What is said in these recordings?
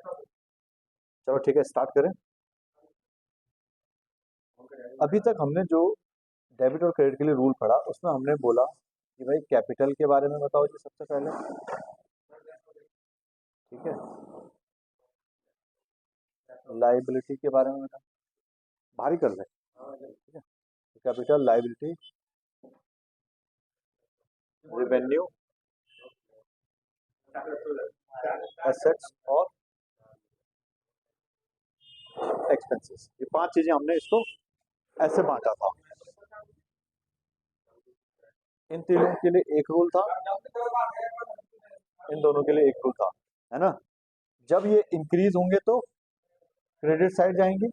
चलो ठीक है, स्टार्ट करें। अभी तक हमने जो डेबिट और क्रेडिट के लिए रूल पढ़ा, उसमें हमने बोला कि भाई कैपिटल के बारे में बताओ जी सबसे पहले। ठीक है, लाइबिलिटी के बारे में बताओ, भारी कर दे। ठीक है, कैपिटल, लाइबिलिटी, रेवेन्यू, एसेट्स और एक्सपेंसेस, ये पांच चीजें हमने इसको ऐसे बांटा था। इन तीनों के लिए एक रूल था, इन दोनों के लिए एक रूल था, है ना। जब ये इंक्रीज होंगे तो क्रेडिट साइड जाएंगे,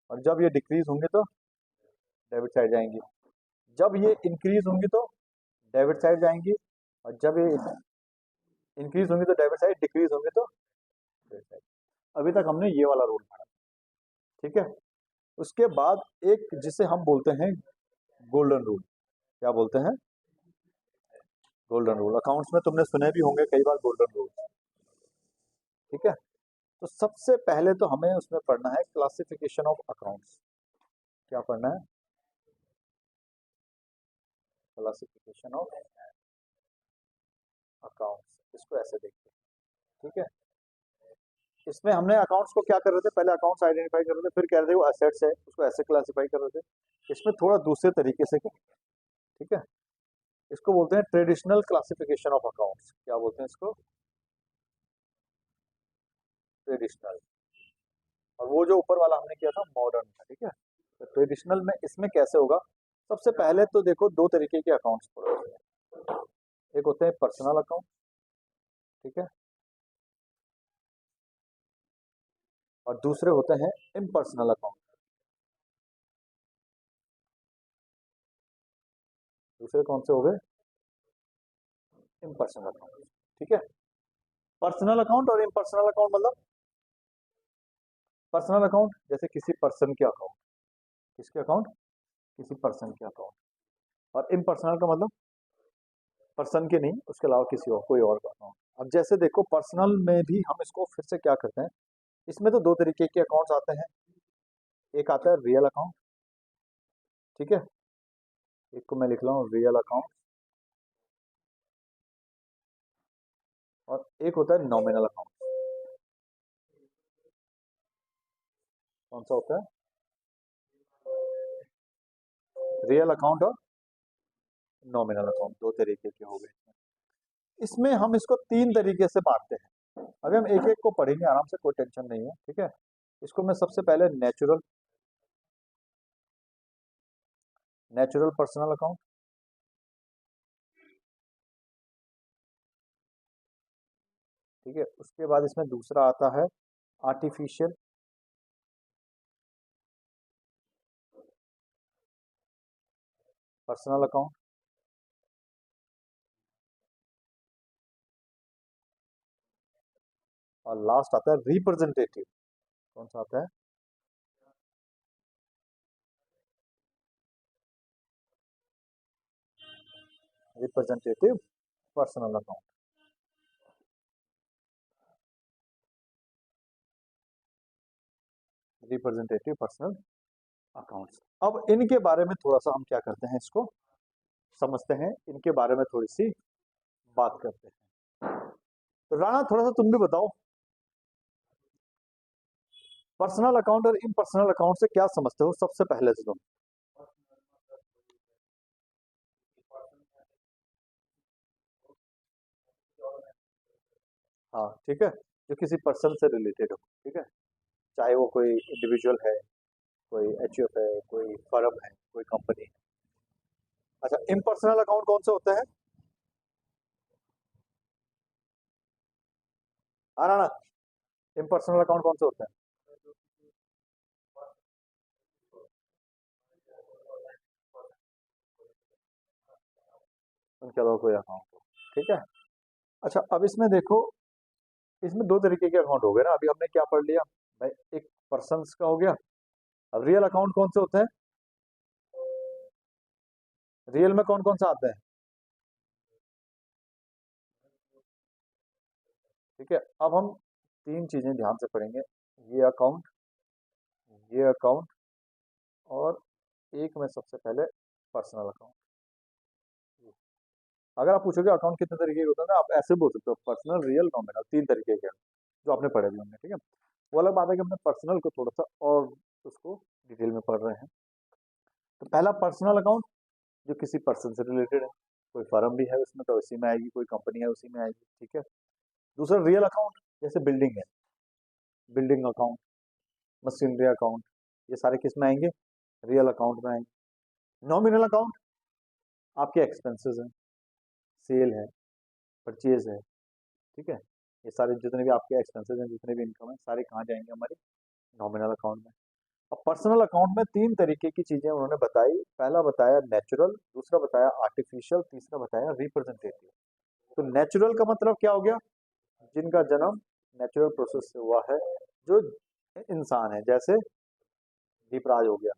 और जब ये डिक्रीज होंगे तो डेबिट साइड जाएंगी। जब ये इंक्रीज होंगी तो डेबिट साइड जाएंगी, और जब ये इंक्रीज होंगी तो डेबिट साइड, डिक्रीज होंगे तो क्रेडिट साइड। अभी तक हमने ये वाला रूल पढ़ा। ठीक है, उसके बाद एक जिसे हम बोलते हैं गोल्डन रूल। क्या बोलते हैं? Golden rule. अकाउंट्स में तुमने सुने भी होंगे कई बार गोल्डन रूल। ठीक है, तो सबसे पहले तो हमें उसमें पढ़ना है क्लासिफिकेशन ऑफ अकाउंट्स। क्या पढ़ना है? Classification of accounts. इसको ऐसे देखते हैं। ठीक है, इसमें हमने अकाउंट्स को क्या कर रहे थे, पहले अकाउंट्स आइडेंटिफाई कर रहे थे, फिर कह रहे थे वो एसेट्स है, उसको ऐसे क्लासिफाई कर रहे थे। इसमें थोड़ा दूसरे तरीके से। ठीक है, इसको बोलते हैं ट्रेडिशनल क्लासिफिकेशन ऑफ अकाउंट्स। क्या बोलते हैं इसको? ट्रेडिशनल। और वो जो ऊपर वाला हमने किया था मॉडर्न था। ठीक है, तो ट्रेडिशनल में इसमें कैसे होगा? सबसे पहले तो देखो, दो तरीके के अकाउंट्स पढ़ो। एक होते हैं पर्सनल अकाउंट, ठीक है, और दूसरे होते हैं इम्पर्सनल अकाउंट। दूसरे कौन से हो गए? Impersonal account. ठीक है, पर्सनल अकाउंट और इम्पर्सनल अकाउंट मतलब, पर्सनल अकाउंट जैसे किसी पर्सन के अकाउंट, किसके अकाउंट? किसी पर्सन के अकाउंट। और इम्पर्सनल का मतलब पर्सन के नहीं, उसके अलावा किसी और, कोई और का अकाउंट। अब जैसे देखो, पर्सनल में भी हम इसको फिर से क्या करते हैं, इसमें तो दो तरीके के अकाउंट्स आते हैं। एक आता है रियल अकाउंट, ठीक है, एक को मैं लिख रहा हूँ रियल अकाउंट, और एक होता है नॉमिनल अकाउंट। कौन सा होता है? रियल अकाउंट और नॉमिनल अकाउंट, दो तरीके के हो गए। इसमें हम इसको तीन तरीके से बांटते हैं। अभी हम एक एक को पढ़ेंगे आराम से, कोई टेंशन नहीं है। ठीक है, इसको मैं सबसे पहले नेचुरल, नेचुरल पर्सनल अकाउंट, ठीक है, उसके बाद इसमें दूसरा आता है आर्टिफिशियल पर्सनल अकाउंट, और लास्ट आता है रिप्रेजेंटेटिव। कौन सा आता है? Representative personal account. Representative personal accounts. अब इनके बारे में थोड़ा सा हम क्या करते हैं, इसको समझते हैं, इनके बारे में थोड़ी सी बात करते हैं। तो राणा, थोड़ा सा तुम भी बताओ, पर्सनल अकाउंट और इम्पर्सनल अकाउंट से क्या समझते हो सबसे पहले से तुम? हाँ, ठीक है, जो किसी पर्सन से रिलेटेड हो। ठीक है, चाहे वो कोई इंडिविजुअल है, कोई एचयूएफ है, कोई फर्म है, कोई कंपनी है। अच्छा, इम्पर्सनल अकाउंट कौन से होते हैं? हाँ राणा, इम्पर्सनल अकाउंट कौन से होते हैं? उनके अलावा कोई अकाउंट हो। ठीक है, अच्छा, अब इसमें देखो, इसमें दो तरीके के अकाउंट हो गए ना। अभी हमने क्या पढ़ लिया भाई, एक पर्सन का हो गया। अब रियल अकाउंट कौन से होते हैं? रियल में कौन कौन सा आते हैं? ठीक है, अब हम तीन चीजें ध्यान से पढ़ेंगे, ये अकाउंट और एक में सबसे पहले पर्सनल अकाउंट। अगर आप पूछोगे अकाउंट कितने तरीके के होते हैं ना, आप ऐसे बोल सकते हो पर्सनल, रियल, नॉमिनल, तीन तरीके के हैं, जो आपने पढ़े भी होंगे। ठीक है, वो अलग बात है कि हमने पर्सनल को थोड़ा सा और उसको डिटेल में पढ़ रहे हैं। तो पहला पर्सनल अकाउंट, जो किसी पर्सन से रिलेटेड है, कोई फर्म भी है उसमें तो उसी में आएगी, कोई कंपनी है उसी में आएगी। ठीक है, दूसरा रियल अकाउंट, जैसे बिल्डिंग है, बिल्डिंग अकाउंट, मशीनरी अकाउंट, ये सारे किस में आएंगे? रियल अकाउंट में आएंगे। नॉमिनल अकाउंट आपके एक्सपेंसेस हैं, सेल है, परचेज है। ठीक है, ये सारे जितने भी आपके एक्सपेंसेस हैं, जितने भी इनकम है, सारे कहाँ जाएंगे? हमारे नॉमिनल अकाउंट में। अब पर्सनल अकाउंट में तीन तरीके की चीजें उन्होंने बताई। पहला बताया नेचुरल, दूसरा बताया आर्टिफिशियल, तीसरा बताया रिप्रेजेंटेटिव। तो नेचुरल का मतलब क्या हो गया? जिनका जन्म नेचुरल प्रोसेस से हुआ है, जो इंसान है, जैसे दीपराज हो गया,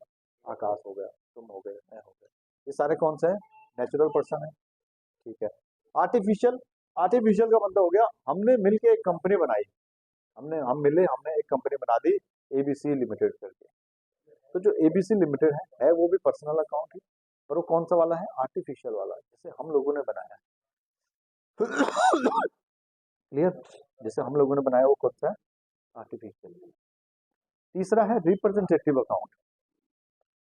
आकाश हो गया, तुम हो गए, मैं हो गया, ये सारे कौन से हैं? नेचुरल पर्सन है। ठीक है, आर्टिफिशियल, आर्टिफिशियल का मतलब हो गया हमने मिलके एक कंपनी बनाई, हमने एक कंपनी बना दी एबीसी लिमिटेड करके। तो जो एबीसी लिमिटेड है वो भी पर्सनल अकाउंट है, पर वो कौन सा वाला है? आर्टिफिशियल वाला, जैसे हम लोगों ने बनाया है। क्लियर? जैसे हम लोगों ने बनाया वो कौन सा है? आर्टिफिशियल। तीसरा है रिप्रेजेंटेटिव अकाउंट।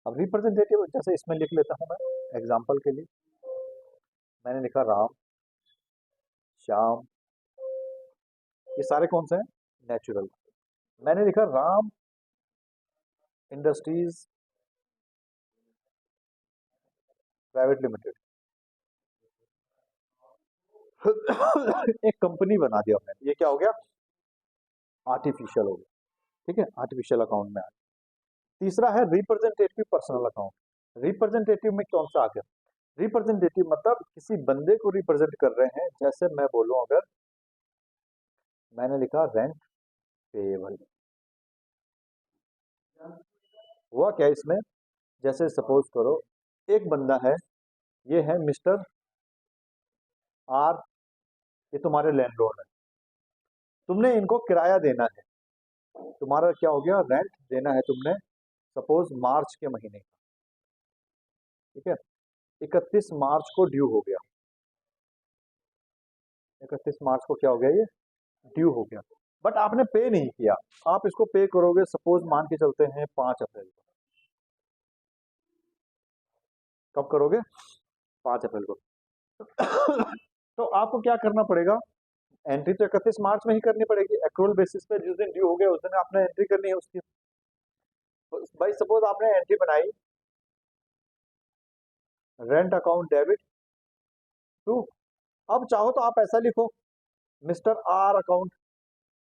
अब रिप्रेजेंटेटिव जैसे इसमें लिख लेता हूं मैं एग्जांपल के लिए, मैंने लिखा राम, श्याम, ये सारे कौन से हैं? नेचुरल। मैंने लिखा राम इंडस्ट्रीज प्राइवेट लिमिटेड, एक कंपनी बना दिया हमने, ये क्या हो गया? आर्टिफिशियल हो गया। ठीक है, आर्टिफिशियल अकाउंट में आ गया। तीसरा है रिप्रेजेंटेटिव पर्सनल अकाउंट। रिप्रेजेंटेटिव में कौन सा आ गया? रिप्रेजेंटेटिव मतलब किसी बंदे को रिप्रेजेंट कर रहे हैं। जैसे मैं बोलूं, अगर मैंने लिखा रेंट पेएबल, हुआ क्या इसमें? जैसे सपोज करो एक बंदा है, ये है मिस्टर आर, ये तुम्हारे लैंडलॉर्ड है, तुमने इनको किराया देना है, तुम्हारा क्या हो गया? रेंट देना है तुमने, सपोज मार्च के महीने का। ठीक है, 31 मार्च को ड्यू हो गया, 31 मार्च को क्या हो गया? ये ड्यू हो गया, बट आपने पे नहीं किया। आप इसको पे करोगे सपोज मान के चलते हैं 5 अप्रैल को। कब करोगे? 5 अप्रैल को। तो आपको क्या करना पड़ेगा? एंट्री तो 31 मार्च में ही करनी पड़ेगी, एक्रूअल बेसिस पे, जिस दिन ड्यू हो गया उस दिन आपने एंट्री करनी है उसकी। तो भाई सपोज आपने एंट्री बनाई, रेंट अकाउंट डेबिट टू, अब चाहो तो आप ऐसा लिखो मिस्टर आर अकाउंट,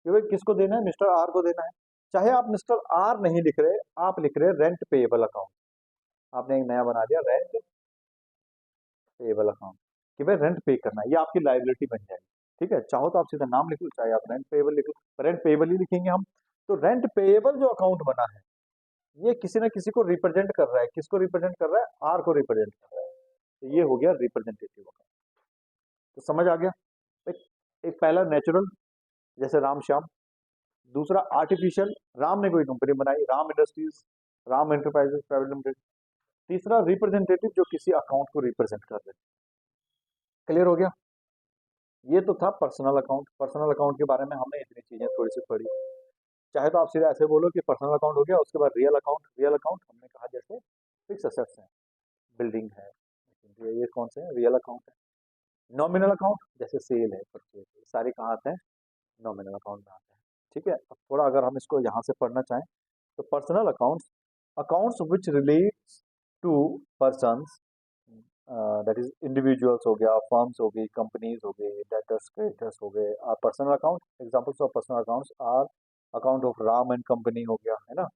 क्योंकि किसको देना है? मिस्टर आर को देना है। चाहे आप मिस्टर आर नहीं लिख रहे, आप लिख रहे रेंट पेएबल अकाउंट, आपने एक नया बना दिया रेंट पेएबल अकाउंट, कि भाई रेंट पे करना है, ये आपकी लाइबिलिटी बन जाएगी। ठीक है, चाहो तो आप सीधा नाम लिख लो, चाहे आप रेंट पेएबल लिख लो, रेंट पेएबल ही लिखेंगे हम। तो रेंट पेएबल जो अकाउंट बना है, ये किसी ना किसी को रिप्रेजेंट कर रहा है। किसको रिप्रेजेंट कर रहा है? आर को रिप्रेजेंट कर रहा है। तो ये हो गया रिप्रेजेंटेटिव अकाउंट। तो समझ आ गया? एक, एक पहला नेचुरल, जैसे राम श्याम। दूसरा आर्टिफिशियल, राम ने कोई कंपनी बनाई, Ram industries, Ram enterprises private limited. तीसरा रिप्रेजेंटेटिव, जो किसी अकाउंट को रिप्रेजेंट कर रहे हैं। क्लियर हो गया? ये तो था पर्सनल अकाउंट। पर्सनल अकाउंट के बारे में हमने इतनी चीजें थोड़ी सी पढ़ी। चाहे तो आप सीधा ऐसे बोलो कि पर्सनल अकाउंट हो गया, उसके बाद रियल अकाउंट। रियल अकाउंट हमने कहा जैसे फिक्स असेट्स हैं, बिल्डिंग है, ये कौन से हैं? रियल अकाउंट है। नॉमिनल अकाउंट जैसे सेल है, परचेज है, सारे कहाँ आते हैं? नॉमिनल अकाउंट में आते हैं। ठीक है, अब थोड़ा अगर हम इसको यहाँ से पढ़ना चाहें तो personal accounts, accounts which relates to persons, that is individuals हो गया, फर्म्स हो गई, कंपनीज हो गई, डेटर्स क्रेडिटर्स हो गए, personal account. Examples of personal accounts are account of Ram and company हो गया, है ना,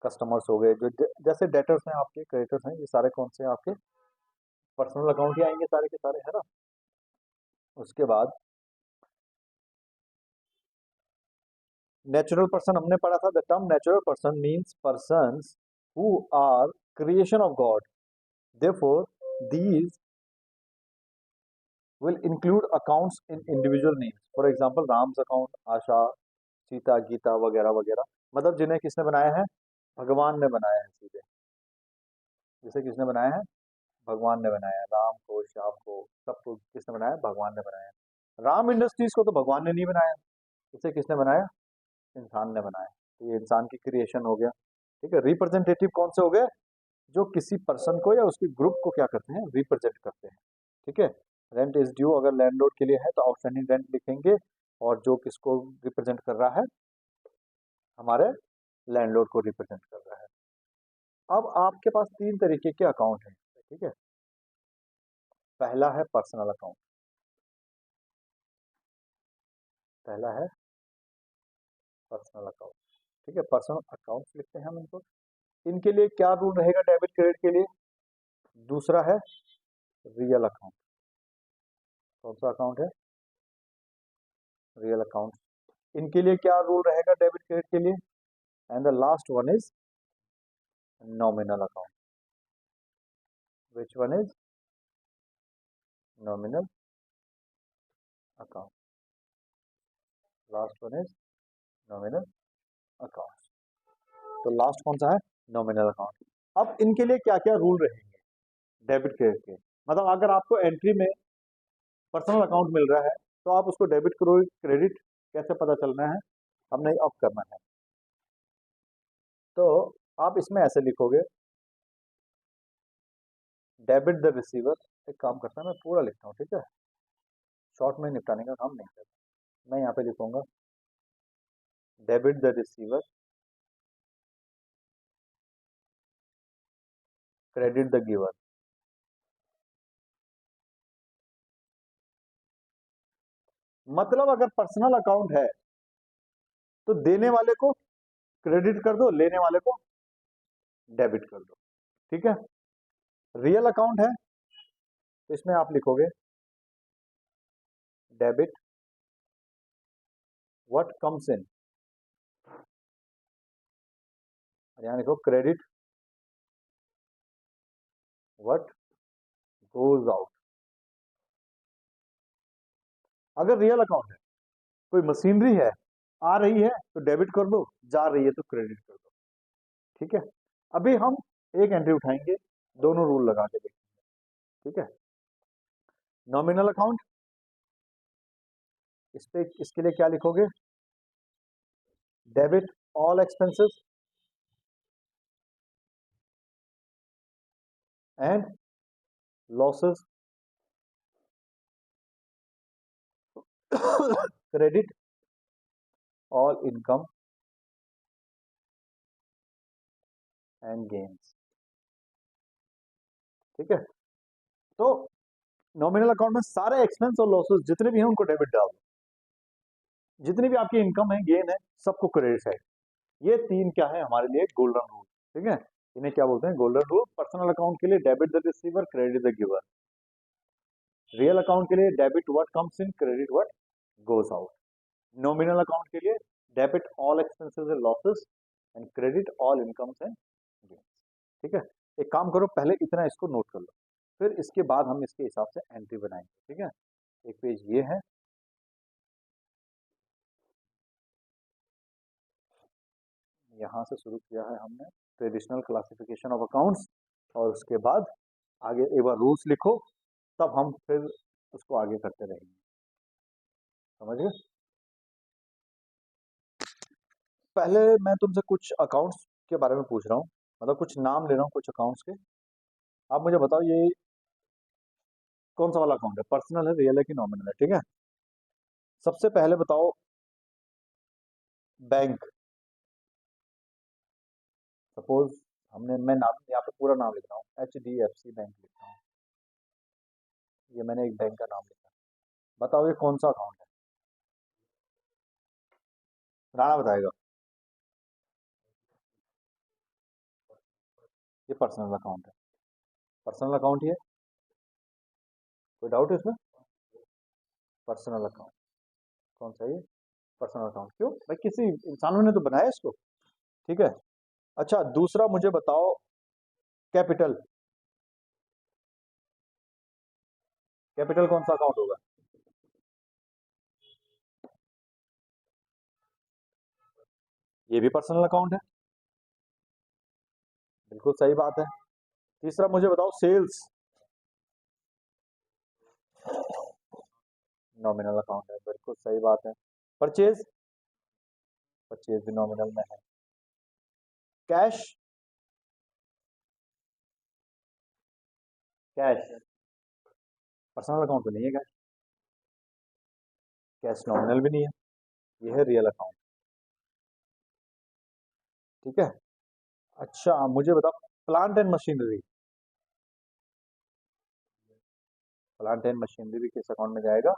कस्टमर्स हो गए, जो जैसे डेटर्स हैं आपके, क्रेडिटर्स हैं, ये सारे कौन से हैं? आपके पर्सनल अकाउंट ही आएंगे सारे के सारे, है ना। उसके बाद नेचुरल पर्सन हमने पढ़ा था। The term natural person means persons who are creation of God, therefore these will include accounts in individual names. For example, Ram's account, Asha, Sita, Gita वगैरह वगैरह, मतलब जिन्हें किसने बनाया है? भगवान ने बनाया है सीधे। जिसे किसने बनाया है? भगवान ने बनाया है। राम को, श्याम को, सबको किसने बनाया? भगवान ने बनाया है। राम इंडस्ट्रीज को तो भगवान ने नहीं बनाया, इसे किसने बनाया? इंसान ने बनाया। तो ये इंसान की क्रिएशन हो गया। ठीक है, रिप्रेजेंटेटिव कौन से हो गए? जो किसी पर्सन को या उसके ग्रुप को क्या करते हैं? रिप्रेजेंट करते हैं। ठीक है, रेंट इज ड्यू अगर लैंडलॉर्ड के लिए है तो आउटस्टैंडिंग रेंट लिखेंगे, और जो किसको रिप्रेजेंट कर रहा है? हमारे लैंडलॉर्ड को रिप्रेजेंट कर रहा है। अब आपके पास तीन तरीके के अकाउंट हैं। ठीक है, पहला है पर्सनल अकाउंट। पहला है पर्सनल अकाउंट। ठीक है, पर्सनल अकाउंट लिखते हैं हम इनको। इनके लिए क्या रूल रहेगा डेबिट क्रेडिट के लिए? दूसरा है रियल अकाउंट। कौन सा अकाउंट है? Real account. इनके लिए क्या रूल रहेगा डेबिट क्रेडिट के लिए? And the last one is nominal account. Which one is nominal account? Last one is nominal account. तो लास्ट कौन सा है? Nominal account. अब इनके लिए क्या क्या रूल रहेंगे डेबिट क्रेडिट के? मतलब अगर आपको एंट्री में पर्सनल अकाउंट मिल रहा है तो आप उसको डेबिट क्रेडिट कैसे पता चलना है? हमने अब करना है। तो आप इसमें ऐसे लिखोगे, डेबिट द रिसीवर। एक काम करता है, मैं पूरा लिखता हूँ, ठीक है, शॉर्ट में निपटाने का काम नहीं करता। मैं यहाँ पे लिखूंगा debit the receiver, credit the giver. मतलब अगर पर्सनल अकाउंट है तो देने वाले को क्रेडिट कर दो, लेने वाले को डेबिट कर दो। ठीक है, रियल अकाउंट है तो इसमें आप लिखोगे डेबिट व्हाट कम्स इन, यहां लिखो क्रेडिट व्हाट गोज आउट। अगर रियल अकाउंट है, कोई मशीनरी है, आ रही है तो डेबिट कर दो, जा रही है तो क्रेडिट कर दो। ठीक है, अभी हम एक एंट्री उठाएंगे, दोनों रूल लगा के देखेंगे। ठीक है, नॉमिनल अकाउंट, इस पे इसके लिए क्या लिखोगे? Debit all expenses and losses, credit all income and gains. ठीक है, तो नॉमिनल अकाउंट में सारे एक्सपेंस और लॉसेस जितने भी हैं उनको डेबिट डाल दो, जितनी भी आपकी इनकम है, गेन है, सबको क्रेडिट साइड। ये तीन क्या है हमारे लिए? Golden rule. ठीक है, इन्हें क्या बोलते हैं? Golden rule. पर्सनल अकाउंट के लिए debit the receiver, credit the giver. Real account के लिए debit what comes in, credit what goes out. Nominal account के लिए debit all expenses and losses and credit all incomes and gains. ठीक है, एक काम करो, पहले इतना इसको नोट कर लो, फिर इसके बाद हम इसके हिसाब से एंट्री बनाएंगे। ठीक है, एक पेज ये है, यहाँ से शुरू किया है हमने ट्रेडिशनल क्लासिफिकेशन ऑफ अकाउंट्स, और उसके बाद आगे एक बार रूल्स लिखो, तब हम फिर उसको आगे करते रहेंगे। समझ गए? पहले मैं तुमसे कुछ अकाउंट्स के बारे में पूछ रहा हूँ, मतलब कुछ नाम ले रहा हूँ कुछ अकाउंट्स के। आप मुझे बताओ ये कौन सा वाला अकाउंट है? पर्सनल है, रियल है कि नॉमिनल है? ठीक है, सबसे पहले बताओ बैंक। सपोज मैं नाम यहाँ पे पूरा नाम लिख रहा हूँ, HDFC बैंक लिख रहा हूँ। ये मैंने एक बैंक का नाम लिखा। बताओ ये कौन सा अकाउंट है? राणा बताएगा। ये पर्सनल अकाउंट है। पर्सनल अकाउंट ही है, कोई डाउट है इसमें? पर्सनल अकाउंट कौन सा है ये? Personal account. क्यों भाई? किसी इंसानों ने तो बनाया इसको। ठीक है, अच्छा दूसरा मुझे बताओ कैपिटल। कैपिटल कौन सा अकाउंट होगा? ये भी पर्सनल अकाउंट है, बिल्कुल सही बात है। तीसरा मुझे बताओ, सेल्स नॉमिनल अकाउंट है, बिल्कुल सही बात है। परचेज, परचेज भी नॉमिनल में है। कैश, कैश पर्सनल अकाउंट तो नहीं है, कैश कैश नॉमिनल भी नहीं है, ये है रियल अकाउंट। ठीक है। अच्छा मुझे बताओ, plant and machinery, plant and machinery भी किस अकाउंट में जाएगा?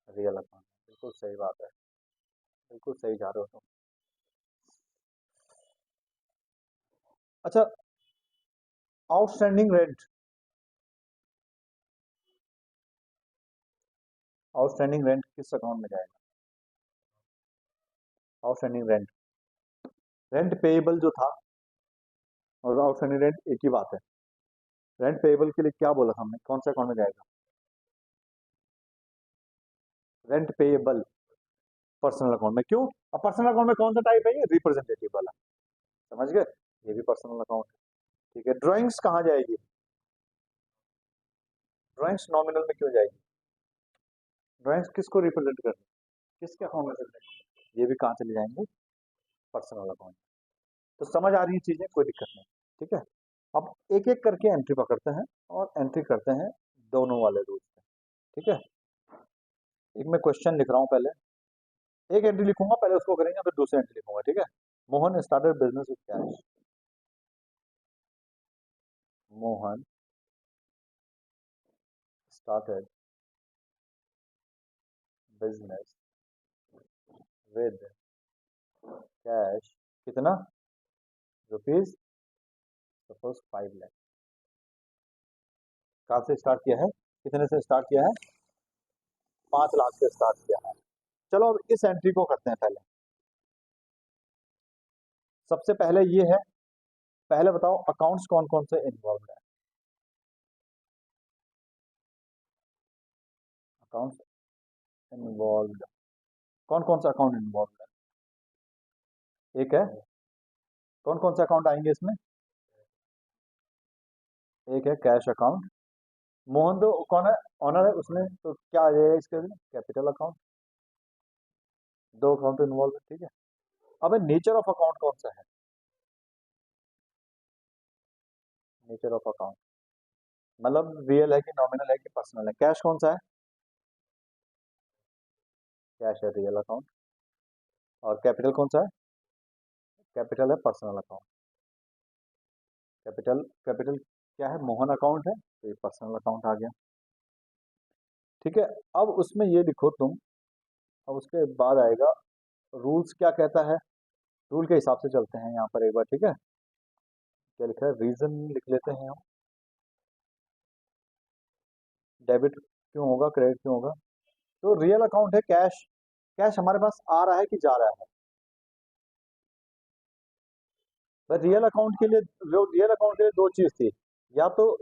Real account. बिल्कुल सही बात है, बिल्कुल सही जा रहे हो तुम। अच्छा, आउटस्टैंडिंग रेंट, आउटस्टैंडिंग रेंट किस अकाउंट में जाएगा? आउटस्टैंडिंग रेंट, रेंट पेएबल जो था और आउटस्टैंडिंग रेंट एक ही बात है। रेंट पेएबल के लिए क्या बोला था हमने, कौन सा अकाउंट में जाएगा? रेंट पेएबल पर्सनल अकाउंट में। क्यों? अब पर्सनल अकाउंट में कौन सा टाइप है? ये रिप्रेजेंटेटिव वाला, समझ गए? ये भी पर्सनल अकाउंट है। ठीक है, ड्राइंग्स कहाँ जाएगी? ड्राइंग्स नॉमिनल में क्यों जाएगी? ड्राइंग्स किसको रिप्रेजेंट करती है, किसके अकाउंट में चले जाएंगे? ये भी कहाँ चले जाएंगे? Personal account. तो समझ आ रही है चीजें, कोई दिक्कत नहीं। ठीक है, अब एक एक करके एंट्री पकड़ते हैं और एंट्री करते हैं दोनों वाले रूल्स में। ठीक है, एक मैं क्वेश्चन लिख रहा हूँ, पहले एक एंट्री लिखूंगा, पहले उसको करेंगे, फिर दूसरी एंट्री लिखूंगा। ठीक है, Mohan started business with cash. Mohan started business with cash. कितना? Rupees suppose 5 lakh. कहाँ से स्टार्ट किया है? कितने से स्टार्ट किया है? 5 लाख से स्टार्ट किया है। चलो अब इस एंट्री को करते हैं पहले। सबसे पहले ये है, पहले बताओ अकाउंट्स कौन कौन से इन्वॉल्व है? अकाउंट्स इन्वॉल्व, कौन कौन सा अकाउंट इन्वॉल्व है? एक है, कौन कौन सा अकाउंट आएंगे इसमें? एक है कैश अकाउंट। मोहन तो कौन है? ऑनर है, उसने तो क्या आ जाएगा इसके लिए? Capital account. दो अकाउंट इन्वॉल्व है। ठीक है, अब नेचर ऑफ अकाउंट कौन सा है? नेचर ऑफ अकाउंट मतलब रियल है कि नॉमिनल है कि पर्सनल है? कैश कौन सा है? कैश है, रियल अकाउंट। और कैपिटल कौन सा है? कैपिटल है, पर्सनल अकाउंट। कैपिटल, कैपिटल क्या है? मोहन अकाउंट है, तो ये पर्सनल अकाउंट आ गया। ठीक है, अब उसमें ये लिखो तुम, अब उसके बाद आएगा रूल्स क्या कहता है, रूल के हिसाब से चलते हैं यहाँ पर एक बार। ठीक है, क्या लिखा है? रीजन लिख लेते हैं हम। डेबिट क्यों होगा, क्रेडिट क्यों होगा? तो रियल अकाउंट है कैश, कैश हमारे पास आ रहा है कि जा रहा है? रियल अकाउंट के लिए, जो रियल अकाउंट के लिए दो चीज थी, या तो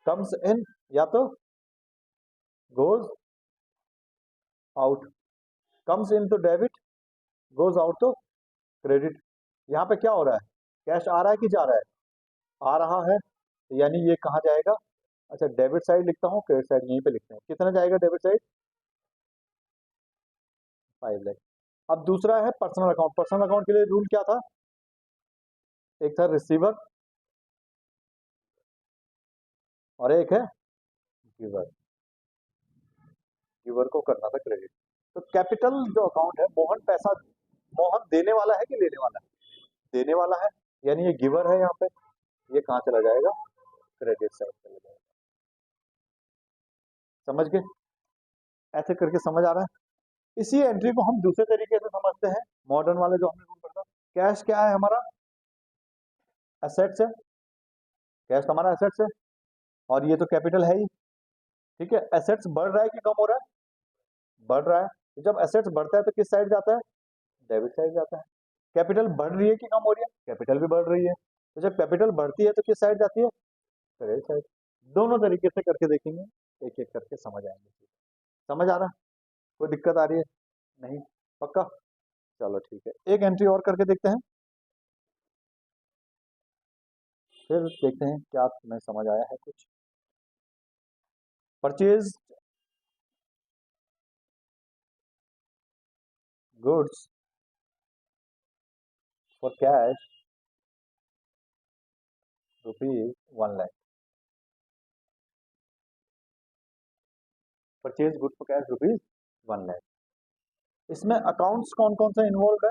कम्स इन या तो गोज आउट। कम्स इन तो डेबिट, गोज आउट तो क्रेडिट। यहाँ पे क्या हो रहा है? कैश आ रहा है कि जा रहा है? आ रहा है, तो यानी ये कहाँ जाएगा? अच्छा, डेबिट साइड लिखता हूँ, क्रेडिट साइड यहीं पे लिखते हैं। कितना जाएगा डेबिट साइड? 5 लाख। अब दूसरा है पर्सनल अकाउंट। पर्सनल अकाउंट के लिए रूल क्या था? एक था रिसीवर और एक है गिवर। गिवर को करना था क्रेडिट। तो कैपिटल जो अकाउंट है, मोहन पैसा, मोहन देने वाला है कि लेने वाला है? देने वाला है, यानी ये गिवर है यहाँ पे। ये कहाँ चला जाएगा? क्रेडिट साइड चला जाएगा। समझ गए? ऐसे करके समझ आ रहा है? इसी एंट्री को हम दूसरे तरीके से समझते हैं, मॉडर्न वाले जो हमने रूल पढ़ा। कैश क्या है हमारा? एसेट्स है, कैश हमारा एसेट्स है, और ये तो कैपिटल है ही। ठीक है, एसेट्स बढ़ रहा है कि कम हो रहा है? बढ़ रहा है। तो जब एसेट्स बढ़ता है तो किस साइड जाता है? डेबिट साइड जाता है। कैपिटल बढ़ रही है कि कम हो रही है? कैपिटल भी बढ़ रही है। तो जब कैपिटल बढ़ती है तो किस साइड जाती है? Credit side. दोनों तरीके से करके देखेंगे, एक एक करके समझ आएंगे। समझ आ रहा है? कोई दिक्कत आ रही है? नहीं? पक्का? चलो ठीक है, एक एंट्री और करके देखते हैं, फिर देखते हैं क्या तुम्हें समझ आया है कुछ। Purchase goods for cash rupees 1 lakh. Purchase goods for cash rupees 1 lakh. इसमें अकाउंट्स कौन कौन सा इन्वॉल्व है?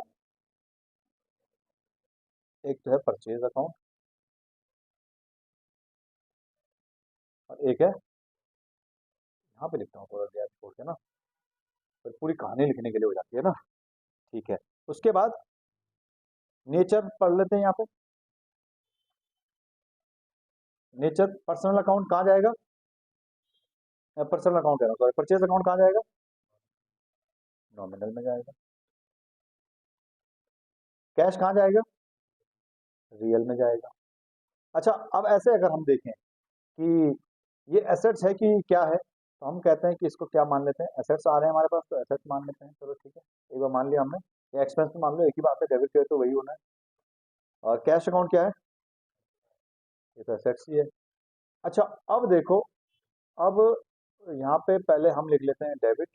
एक तो है परचेज अकाउंट, और एक है, यहाँ पे लिखता हूँ थोड़ा गैप छोड़ के ना, फिर पूरी कहानी लिखने के लिए हो जाती है ना। ठीक है, उसके बाद नेचर पढ़ लेते हैं यहाँ पे। नेचर पर्सनल अकाउंट कहाँ जाएगा? पर्सनल अकाउंट कह रहा हूँ, सॉरी, परचेज अकाउंट कहाँ जाएगा? नॉमिनल में जाएगा। कैश कहाँ जाएगा? रियल में जाएगा। अच्छा, अब ऐसे अगर हम देखें कि ये एसेट्स है कि क्या है, तो हम कहते हैं कि इसको क्या मान लेते हैं, एसेट्स आ रहे हैं हमारे पास तो एसेट्स मान लेते हैं। चलो ठीक है, एक बार मान लिया हमने, या एक्सपेंस में मान लो, एक ही बात है, डेबिट क्रेडिट तो वही होना है। और कैश अकाउंट क्या है? ये तो एसेट्स ही है। अच्छा, अब देखो, अब यहाँ पे पहले हम लिख लेते हैं डेबिट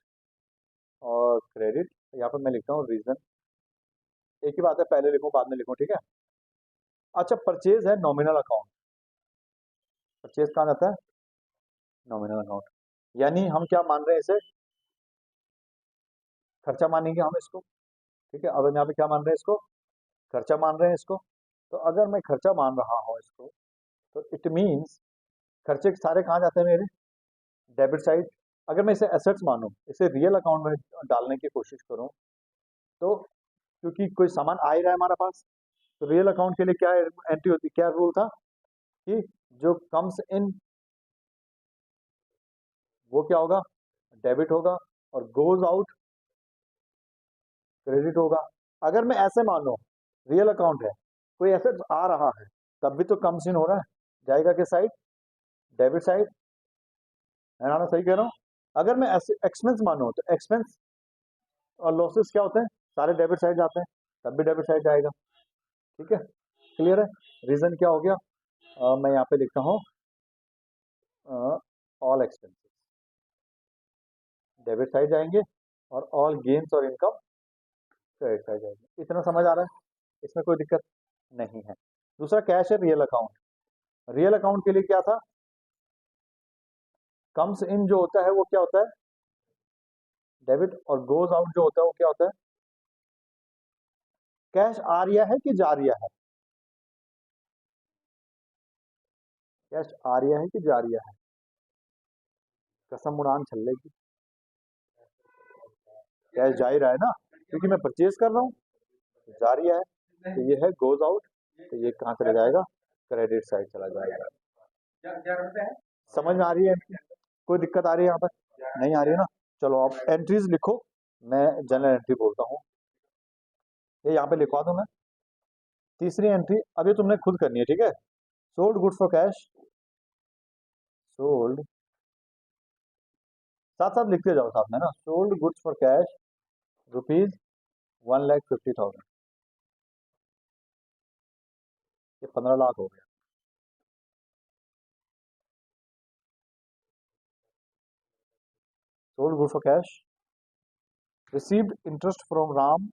और क्रेडिट। यहाँ पे मैं लिखता हूँ रीजन, एक ही बात है, पहले लिखो बाद में लिखो, ठीक है। अच्छा, परचेज है नॉमिनल अकाउंट। परचेज कहाँ जाता है? Nominal account. यानी हम क्या मान रहे हैं इसे? खर्चा मानेंगे हम इसको, ठीक है। अब हम यहाँ पे क्या मान रहे हैं इसको? खर्चा मान रहे हैं इसको। तो अगर मैं खर्चा मान रहा हूँ इसको, तो इट मीन्स खर्चे सारे कहाँ जाते हैं मेरे? Debit side. अगर मैं इसे एसेट्स मानूं, इसे रियल अकाउंट में डालने की कोशिश करूं, तो क्योंकि कोई सामान आ ही रहा है हमारे पास, तो रियल अकाउंट के लिए क्या एंट्री होती, क्या रूल था कि जो कम्स इन वो क्या होगा? डेबिट होगा, और गोज आउट क्रेडिट होगा। अगर मैं ऐसे मानो, रियल अकाउंट है, कोई एसेट आ रहा है, तब भी तो कम्स इन हो रहा है, जाएगा किस साइड? डेबिट साइड, है ना? सही कह रहा हूँ। अगर मैं एक्सपेंस मानो, तो एक्सपेंस और लॉसेस क्या होते हैं? सारे डेबिट साइड जाते हैं, तब भी डेबिट साइड जाएगा। ठीक है, क्लियर है? रीजन क्या हो गया? मैं यहाँ पे लिखता हूँ ऑल एक्सपेंसेस डेबिट साइड जाएंगे, और ऑल गेन्स और इनकम क्रेडिट साइड जाएंगे। इतना समझ आ रहा है? इसमें कोई दिक्कत नहीं है। दूसरा कैश है रियल अकाउंट। रियल अकाउंट के लिए क्या था? कम्स इन जो होता है वो क्या होता है? डेबिट, और गोज आउट जो होता है वो क्या होता है? कैश आ रिया है कि जा रिया है? कैश आ रिया है कि जा रिया है? कसम उड़ान छल्ले की, कैश जा ही रहा है ना, क्योंकि मैं परचेज कर रहा हूँ, तो जा रिया है। तो ये है गोज आउट, तो ये कहाँ चला जाएगा? क्रेडिट साइड चला जाएगा। समझ में आ रही है? कोई दिक्कत आ रही है यहाँ पर? नहीं आ रही है ना? चलो आप एंट्रीज लिखो, मैं जनरल एंट्री बोलता हूँ, ये यहाँ पे लिखवा दूं मैं। तीसरी एंट्री अभी तुमने खुद करनी है, ठीक है। Sold goods for cash, sold, साथ साथ लिखते जाओ साथ में ना, sold goods for cash rupees 1,50,000। ये 15 लाख हो गया। Sold goods for cash, received interest from Ram,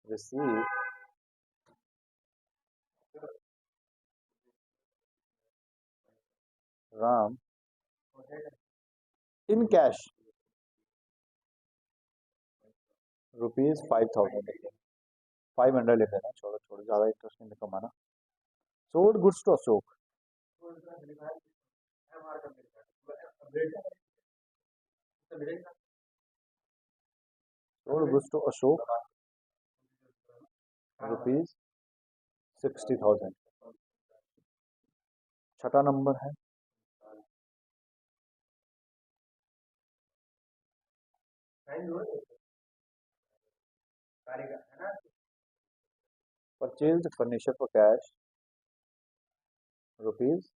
receive Ram in cash rupees 5,000। 500 लिख देना, छोड़ो छोड़ो, ज्यादा इंटरेस्ट नहीं कमाना। Sold goods to Ashok, sold goods to Ashok rupees 60,000। छठा नंबर है purchase furniture for cash rupees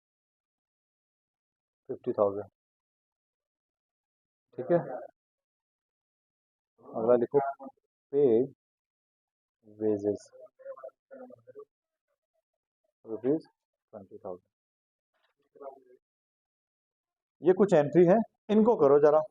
50,000। ठीक है, अगला लिखो पेड वेजेस ₹20,000। ये कुछ एंट्री है, इनको करो जरा।